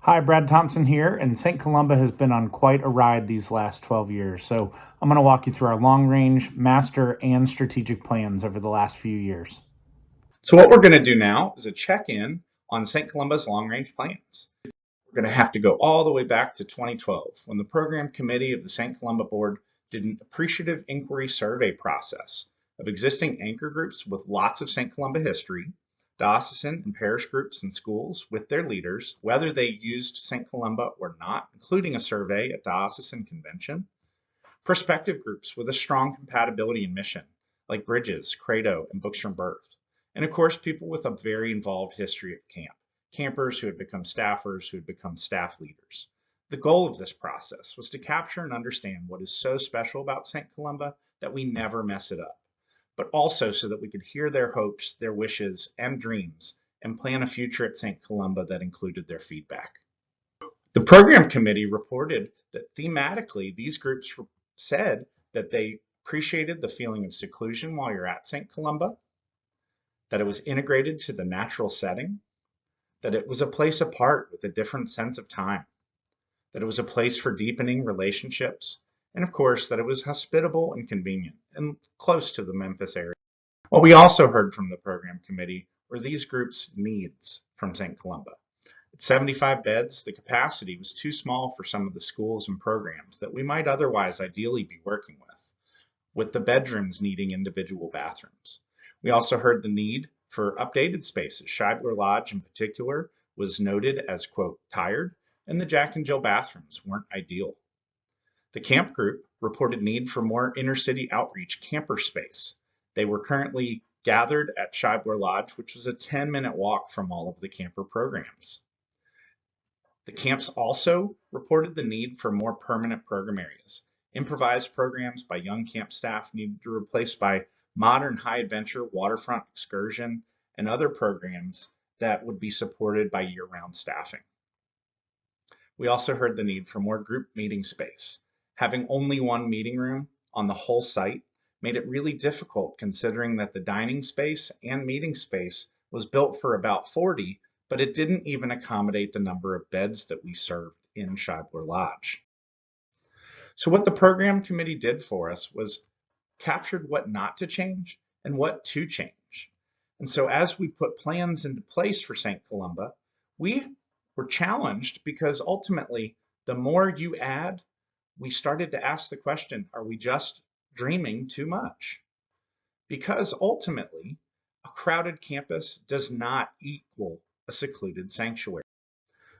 Hi, Brad Thompson here, and St. Columba has been on quite a ride these last 12 years. So I'm going to walk you through our long range, master, and strategic plans over the last few years. So what we're going to do now is a check-in on St. Columba's long-range plans. We're going to have to go all the way back to 2012 when the program committee of the St. Columba board did an appreciative inquiry survey process of existing anchor groups with lots of St. Columba history, diocesan and parish groups and schools with their leaders, whether they used St. Columba or not, including a survey at diocesan convention, prospective groups with a strong compatibility in mission, like Bridges, Credo, and Books from Birth. And of course, people with a very involved history of camp, campers who had become staffers, who had become staff leaders. The goal of this process was to capture and understand what is so special about St. Columba that we never mess it up, but also so that we could hear their hopes, their wishes, and dreams, and plan a future at St. Columba that included their feedback. The program committee reported that thematically, these groups said that they appreciated the feeling of seclusion while you're at St. Columba, that it was integrated to the natural setting, that it was a place apart with a different sense of time, that it was a place for deepening relationships, and of course, that it was hospitable and convenient and close to the Memphis area. What we also heard from the program committee were these groups' needs from St. Columba. At 75 beds, the capacity was too small for some of the schools and programs that we might otherwise ideally be working with the bedrooms needing individual bathrooms. We also heard the need for updated spaces. Scheibler Lodge in particular was noted as, quote, tired, and the Jack and Jill bathrooms weren't ideal. The camp group reported need for more inner-city outreach camper space. They were currently gathered at Scheibler Lodge, which was a 10-minute walk from all of the camper programs. The camps also reported the need for more permanent program areas. Improvised programs by young camp staff needed to be replaced by modern high adventure waterfront excursion and other programs that would be supported by year-round staffing. We also heard the need for more group meeting space. Having only one meeting room on the whole site made it really difficult considering that the dining space and meeting space was built for about 40, but it didn't even accommodate the number of beds that we served in Scheibler Lodge. So what the program committee did for us was captured what not to change and what to change. And so as we put plans into place for St. Columba, we were challenged because ultimately, the more you add, we started to ask the question, are we just dreaming too much? Because ultimately, a crowded campus does not equal a secluded sanctuary.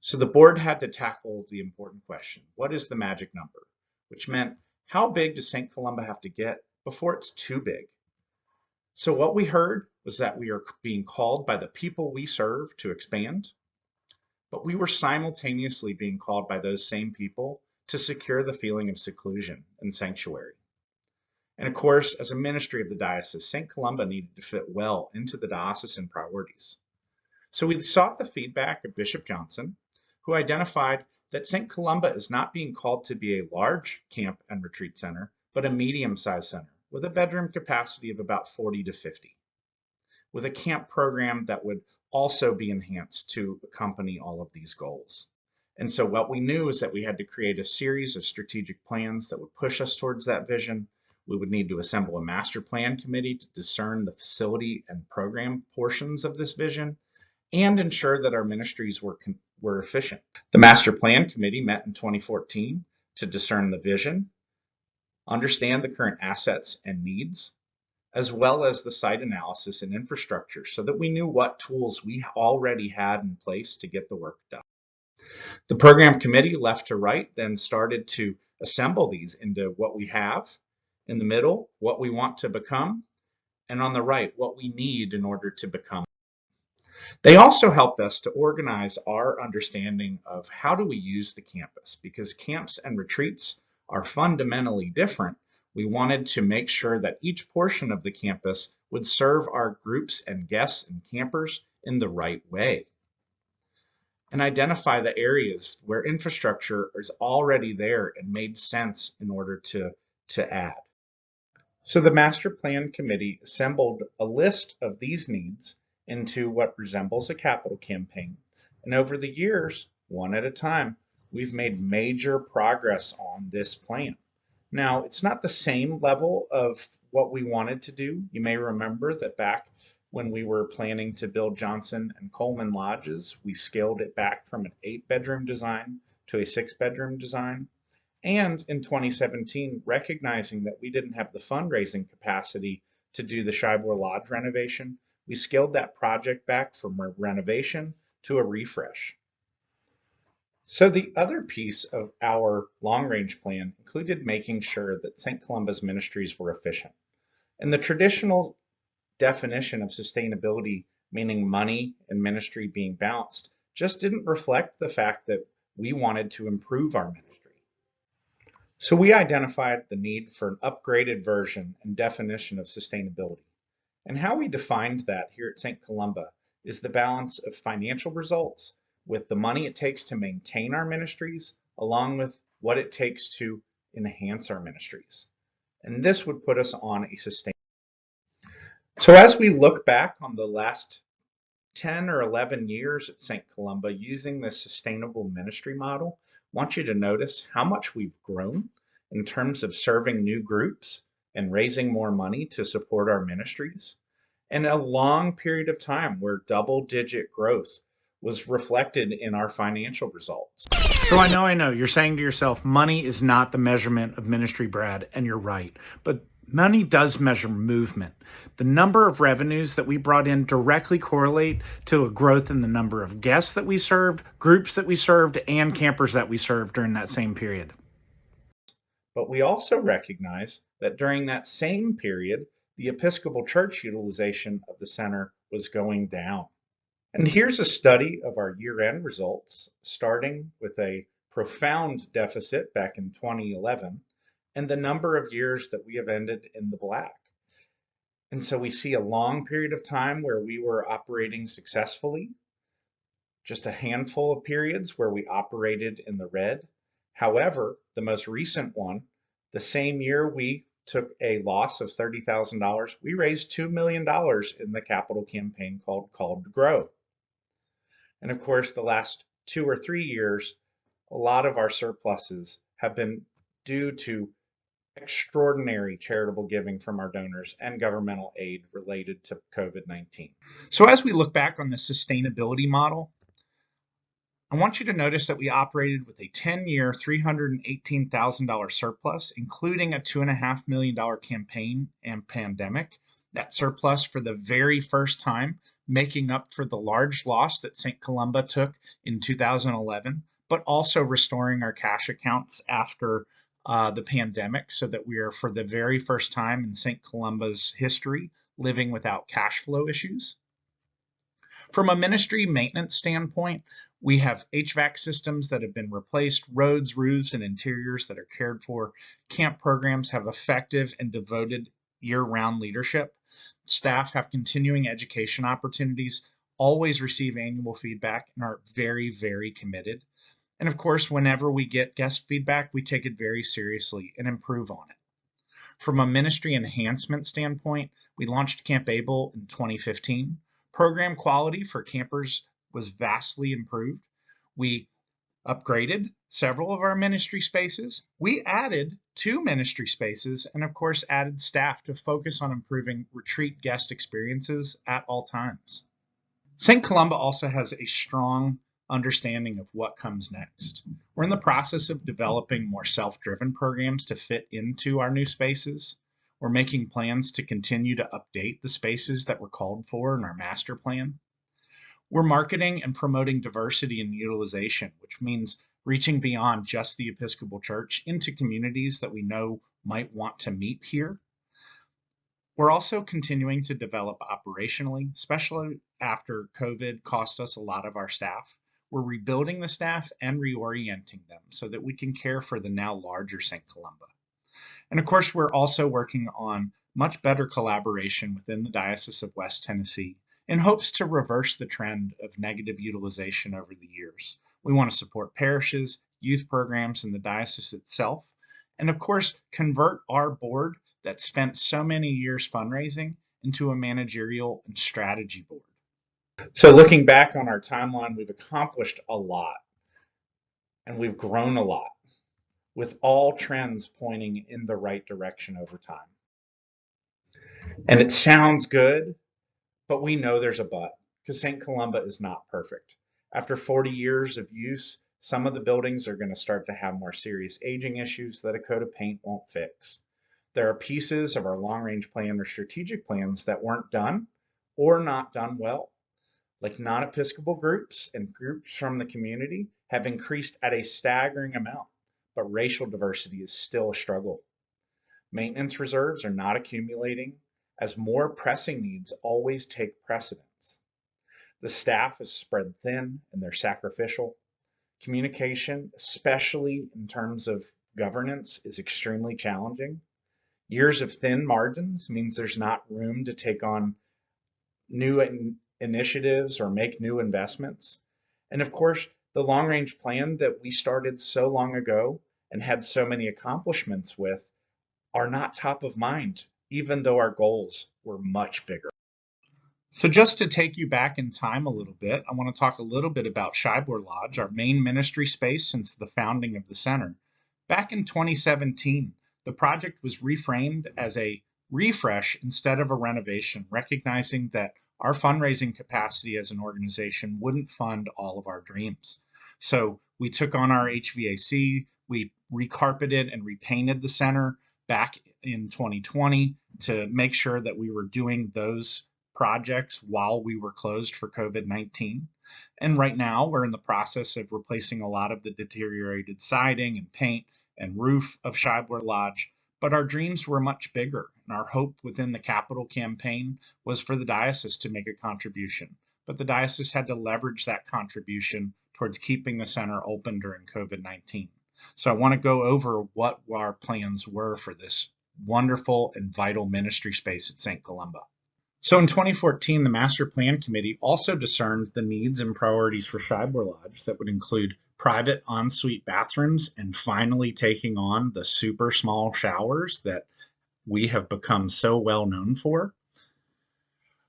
So the board had to tackle the important question, what is the magic number? Which meant, how big does St. Columba have to get before it's too big? So what we heard was that we are being called by the people we serve to expand, but we were simultaneously being called by those same people to secure the feeling of seclusion and sanctuary. And of course, as a ministry of the diocese, St. Columba needed to fit well into the diocesan priorities. So we sought the feedback of Bishop Johnson, who identified that St. Columba is not being called to be a large camp and retreat center, but a medium-sized center with a bedroom capacity of about 40 to 50, with a camp program that would also be enhanced to accompany all of these goals. And so what we knew is that we had to create a series of strategic plans that would push us towards that vision. We would need to assemble a master plan committee to discern the facility and program portions of this vision and ensure that our ministries were efficient. The master plan committee met in 2014 to discern the vision, understand the current assets and needs, as well as the site analysis and infrastructure so that we knew what tools we already had in place to get the work done. The program committee, left to right, then started to assemble these into what we have, in the middle, what we want to become, and on the right, what we need in order to become. They also helped us to organize our understanding of how do we use the campus, because camps and retreats are fundamentally different. We wanted to make sure that each portion of the campus would serve our groups and guests and campers in the right way, and identify the areas where infrastructure is already there and made sense in order to add. So the master plan committee assembled a list of these needs into what resembles a capital campaign. And over the years, one at a time, we've made major progress on this plan. Now, it's not the same level of what we wanted to do. You may remember that back when we were planning to build Johnson and Coleman lodges, we scaled it back from an 8-bedroom design to a 6-bedroom design. And in 2017, recognizing that we didn't have the fundraising capacity to do the Shibor Lodge renovation, we scaled that project back from a renovation to a refresh. So the other piece of our long-range plan included making sure that St. Columba's ministries were efficient. And the traditional definition of sustainability, meaning money and ministry being balanced, just didn't reflect the fact that we wanted to improve our ministry. So we identified the need for an upgraded version and definition of sustainability. And how we defined that here at St. Columba is the balance of financial results with the money it takes to maintain our ministries, along with what it takes to enhance our ministries. And this would put us on a sustainable. So as we look back on the last 10 or 11 years at St. Columba using this sustainable ministry model, I want you to notice how much we've grown in terms of serving new groups and raising more money to support our ministries. And a long period of time where double-digit growth was reflected in our financial results. So I know, you're saying to yourself, money is not the measurement of ministry, Brad, and you're right. But money does measure movement. The number of revenues that we brought in directly correlate to a growth in the number of guests that we served, groups that we served, and campers that we served during that same period. But we also recognize that during that same period, the Episcopal Church utilization of the center was going down. And here's a study of our year-end results, starting with a profound deficit back in 2011 and the number of years that we have ended in the black. And so we see a long period of time where we were operating successfully, just a handful of periods where we operated in the red. However, the most recent one, the same year we took a loss of $30,000, we raised $2 million in the capital campaign called Called to Grow. And of course, the last 2 or 3 years, a lot of our surpluses have been due to extraordinary charitable giving from our donors and governmental aid related to COVID-19. So as we look back on the sustainability model, I want you to notice that we operated with a 10-year, $318,000 surplus, including a $2.5 million campaign and pandemic. That surplus for the very first time, making up for the large loss that St. Columba took in 2011, but also restoring our cash accounts after the pandemic so that we are, for the very first time in St. Columba's history, living without cash flow issues. From a ministry maintenance standpoint, we have HVAC systems that have been replaced, roads, roofs, and interiors that are cared for. Camp programs have effective and devoted year-round leadership. Staff have continuing education opportunities, always receive annual feedback, and are very, very committed. And of course, whenever we get guest feedback, we take it very seriously and improve on it. From a ministry enhancement standpoint, we launched Camp Able in 2015. Program quality for campers was vastly improved. We upgraded several of our ministry spaces. We added 2 ministry spaces and of course added staff to focus on improving retreat guest experiences at all times. St. Columba also has a strong understanding of what comes next. We're in the process of developing more self-driven programs to fit into our new spaces. We're making plans to continue to update the spaces that were called for in our master plan. We're marketing and promoting diversity and utilization, which means reaching beyond just the Episcopal Church into communities that we know might want to meet here. We're also continuing to develop operationally, especially after COVID cost us a lot of our staff. We're rebuilding the staff and reorienting them so that we can care for the now larger St. Columba. And of course, we're also working on much better collaboration within the Diocese of West Tennessee in hopes to reverse the trend of negative utilization over the years. We want to support parishes, youth programs in the diocese itself, and of course, convert our board that spent so many years fundraising into a managerial and strategy board. So looking back on our timeline, we've accomplished a lot. and we've grown a lot, with all trends pointing in the right direction over time. And it sounds good, but we know there's a but, because St. Columba is not perfect. After 40 years of use, some of the buildings are going to start to have more serious aging issues that a coat of paint won't fix. There are pieces of our long-range plan or strategic plans that weren't done or not done well. Like non-Episcopal groups and groups from the community have increased at a staggering amount, but racial diversity is still a struggle. Maintenance reserves are not accumulating, as more pressing needs always take precedence. The staff is spread thin and they're sacrificial. Communication, especially in terms of governance, is extremely challenging. Years of thin margins means there's not room to take on new initiatives or make new investments. And of course, the long range plan that we started so long ago and had so many accomplishments with are not top of mind, even though our goals were much bigger. So just to take you back in time a little bit, I want to talk a little bit about Scheibler Lodge, our main ministry space since the founding of the center. Back in 2017, the project was reframed as a refresh instead of a renovation, recognizing that our fundraising capacity as an organization wouldn't fund all of our dreams. So we took on our HVAC, we recarpeted and repainted the center back in 2020 to make sure that we were doing those projects while we were closed for COVID-19. And right now we're in the process of replacing a lot of the deteriorated siding and paint and roof of Scheibler Lodge. But our dreams were much bigger, and our hope within the capital campaign was for the diocese to make a contribution. But the diocese had to leverage that contribution towards keeping the center open during COVID-19. So I want to go over what our plans were for this wonderful and vital ministry space at St. Columba. So in 2014, the Master Plan Committee also discerned the needs and priorities for Scheibler Lodge that would include private ensuite bathrooms and finally taking on the super small showers that we have become so well known for.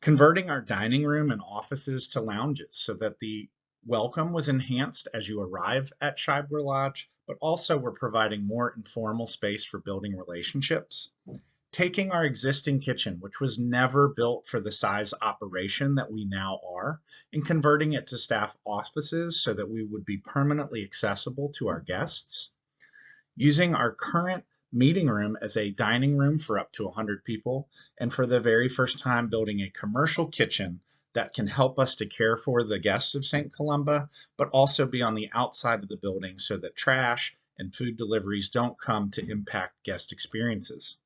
Converting our dining room and offices to lounges so that the welcome was enhanced as you arrive at Scheibler Lodge, but also we're providing more informal space for building relationships. Taking our existing kitchen, which was never built for the size operation that we now are, and converting it to staff offices so that we would be permanently accessible to our guests. Using our current meeting room as a dining room for up to 100 people, and for the very first time building a commercial kitchen that can help us to care for the guests of St. Columba, but also be on the outside of the building so that trash and food deliveries don't come to impact guest experiences.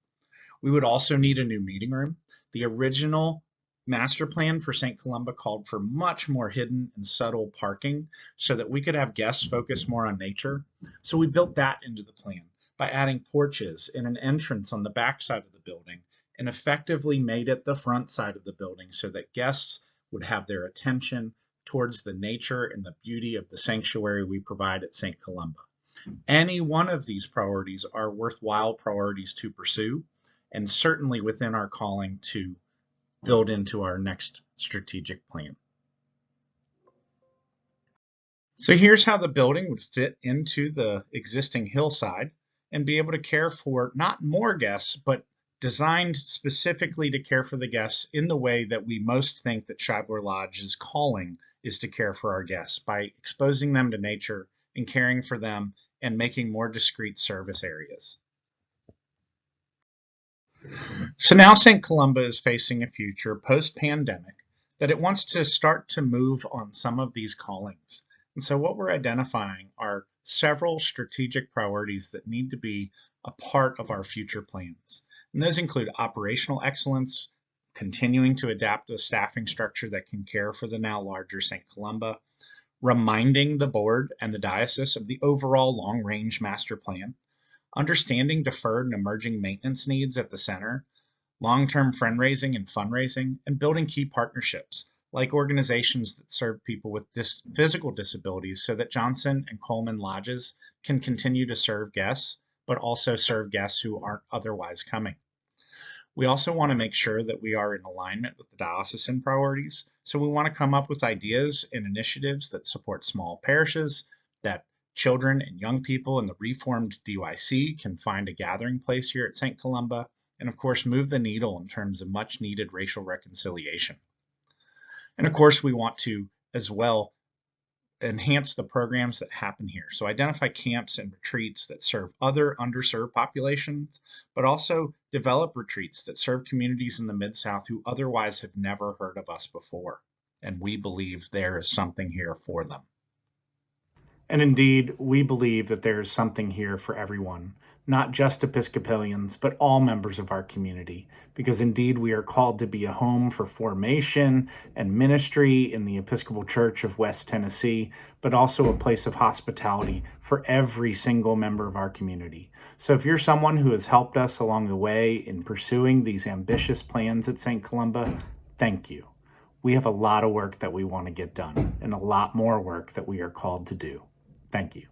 We would also need a new meeting room. The original master plan for St. Columba called for much more hidden and subtle parking so that we could have guests focus more on nature. So we built that into the plan by adding porches and an entrance on the back side of the building, and effectively made it the front side of the building so that guests would have their attention towards the nature and the beauty of the sanctuary we provide at St. Columba. Any one of these priorities are worthwhile priorities to pursue, and certainly within our calling to build into our next strategic plan. So here's how the building would fit into the existing hillside and be able to care for not more guests, but designed specifically to care for the guests in the way that we most think that Scheibler Lodge's calling is to care for our guests, by exposing them to nature and caring for them and making more discreet service areas. So now St. Columba is facing a future post-pandemic that it wants to start to move on some of these callings. And so what we're identifying are several strategic priorities that need to be a part of our future plans. And those include operational excellence, continuing to adapt a staffing structure that can care for the now larger St. Columba, reminding the board and the diocese of the overall long-range master plan, understanding deferred and emerging maintenance needs at the center, long-term fundraising and fundraising, and building key partnerships like organizations that serve people with physical disabilities so that Johnson and Coleman Lodges can continue to serve guests, but also serve guests who aren't otherwise coming. We also want to make sure that we are in alignment with the diocesan priorities, so we want to come up with ideas and initiatives that support small parishes, that Children and young people in the reformed DYC can find a gathering place here at St. Columba, and of course, move the needle in terms of much needed racial reconciliation. And of course, we want to as well enhance the programs that happen here. So identify camps and retreats that serve other underserved populations, but also develop retreats that serve communities in the Mid-South who otherwise have never heard of us before. And we believe there is something here for them. And indeed, we believe that there is something here for everyone, not just Episcopalians, but all members of our community, because indeed we are called to be a home for formation and ministry in the Episcopal Church of West Tennessee, but also a place of hospitality for every single member of our community. So if you're someone who has helped us along the way in pursuing these ambitious plans at St. Columba, thank you. We have a lot of work that we want to get done and a lot more work that we are called to do. Thank you.